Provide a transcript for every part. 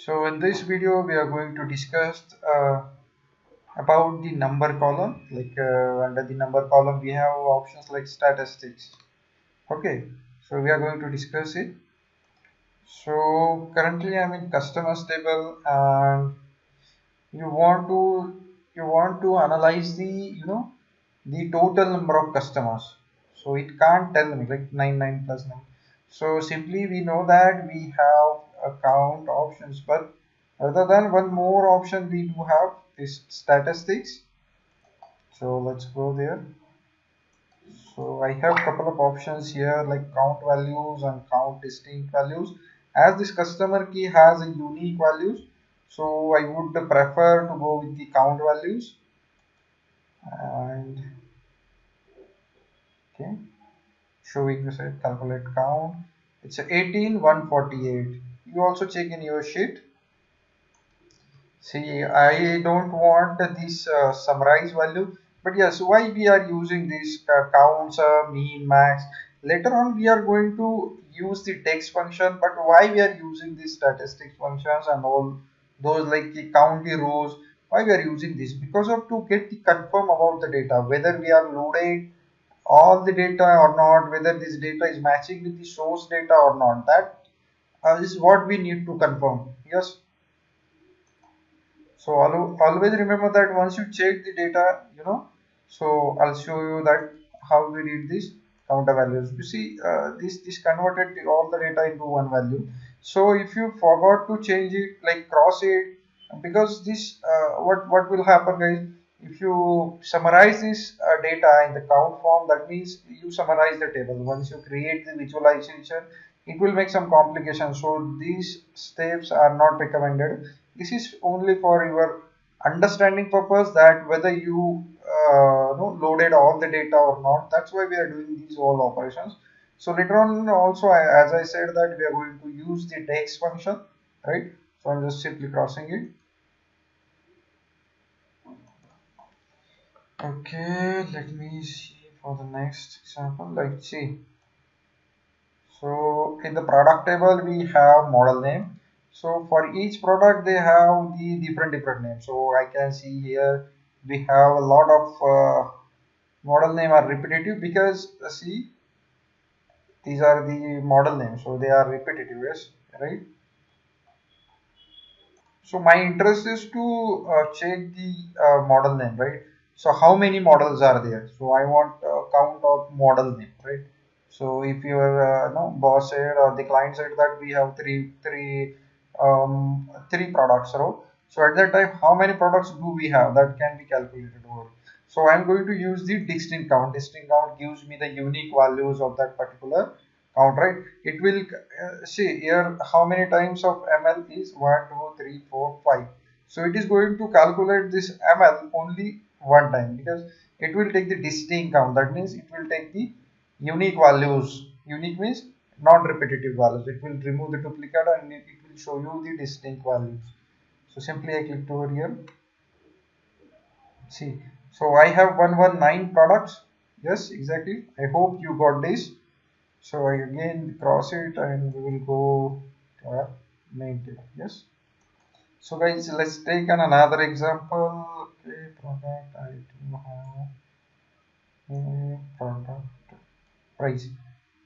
So in this video we are going to discuss about the number column. Under the number column we have options like statistics. Okay, so we are going to discuss it. So currently I'm in customers table, and you want to analyze the total number of customers. So it can't tell me like 99 plus 9. So simply we know that we have count options, but other than one more option we do have is statistics. So let's go there. So I have a couple of options here like count values and count distinct values. As this customer key has a unique values, so I would prefer to go with the count values. And okay, showing the set calculate count. It's 18,148. You also check in your sheet. See, I don't want this summarize value, but yes, why we are using this counts, mean, max. Later on, we are going to use the text function, but why we are using these statistics functions and all those like the count the rows? Why we are using this? Because of to get the confirm about the data, whether we are loaded all the data or not, whether this data is matching with the source data or not. That is what we need to confirm. Yes. So always remember that once you check the data, so I'll show you that how we read these counter values. You see, this converted all the data into one value. So if you forgot to change it, like cross it, because this what will happen, guys? If you summarize this data in the count form, that means you summarize the table. Once you create the visualization, it will make some complications. So these steps are not recommended. This is only for your understanding purpose, that whether you loaded all the data or not. That's why we are doing these all operations. So later on also, as I said, that we are going to use the text function, right? So I'm just simply crossing it. Okay, let me see for the next example. Like, see, so in the product table we have model name. So for each product they have the different names. So I can see here we have a lot of model name are repetitive, because see, these are the model names, so they are repetitive, yes, right? So my interest is to check the model name, right? So how many models are there? So I want count of model name, right? So if your boss said or the client said that we have three products, so at that time how many products do we have, that can be calculated over. So I'm going to use the distinct count. Distinct count gives me the unique values of that particular count, right? It will see here how many times of ml is 1 2 3 4 5. So it is going to calculate this ml only one time, because it will take the distinct count. That means it will take the unique values. Unique means non-repetitive values. It will remove the duplicate and it will show you the distinct values. So simply I click over here. See, so I have 119 products. Yes, exactly. I hope you got this. So I again cross it and we will go to our main table. Yes. So guys, let's take another example. Okay, product. I do have product price.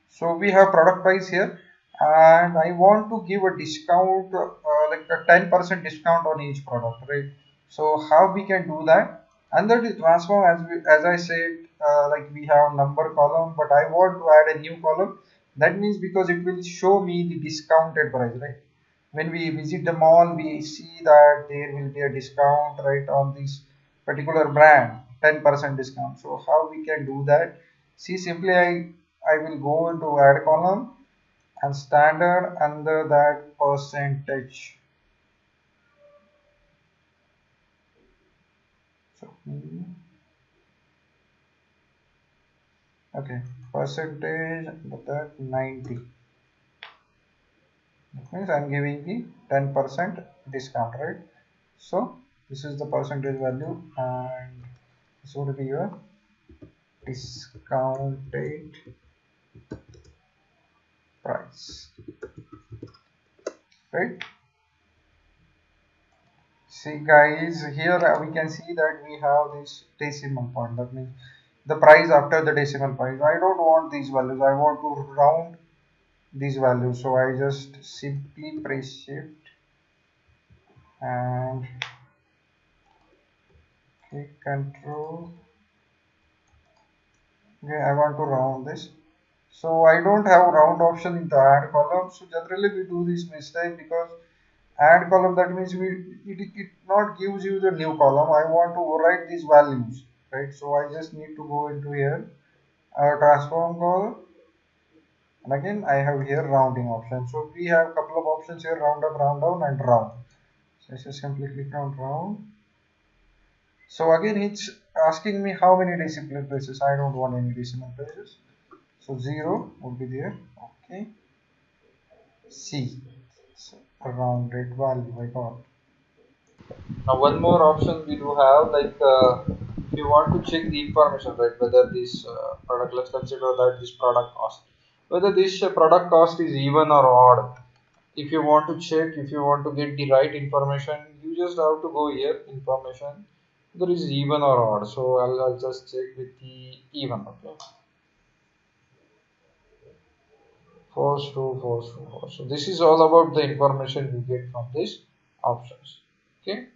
So we have product price here, and I want to give a discount, like a 10% discount on each product, right? So how we can do that? Under the transform, as I said, like we have number column, but I want to add a new column. That means because it will show me the discounted price, right? When we visit the mall, we see that there will be a discount, right, on this particular brand, 10% discount. So how we can do that? See, simply I will go into add column and standard under that percentage. So okay, percentage that 90. That means I'm giving the 10% discount, right? So this is the percentage value, and this would be your discounted price, right? See guys, here we can see that we have this decimal point. That means the price after the decimal point. I don't want these values. I want to round these values. So I just simply press shift and click control. Okay, I want to round this. So I don't have round option in the add column. So generally we do this mistake because add column, that means it not gives you the new column. I want to overwrite these values, right? So I just need to go into here, transform column, and again I have here rounding option. So we have a couple of options here: round up, round down, and round. So I just simply click on round. So again it's asking me how many decimal places. I don't want any decimal places. So 0 would be there. Okay. C. So a rounded value I got. Now one more option we do have, like if you want to check the information, right, whether this product, let's consider that this product cost, whether this product cost is even or odd. If you want to check, if you want to get the right information, you just have to go here, information, there is even or odd. So I'll just check with the even. Okay, false true, false true, false. So this is all about the information you get from these options. Okay.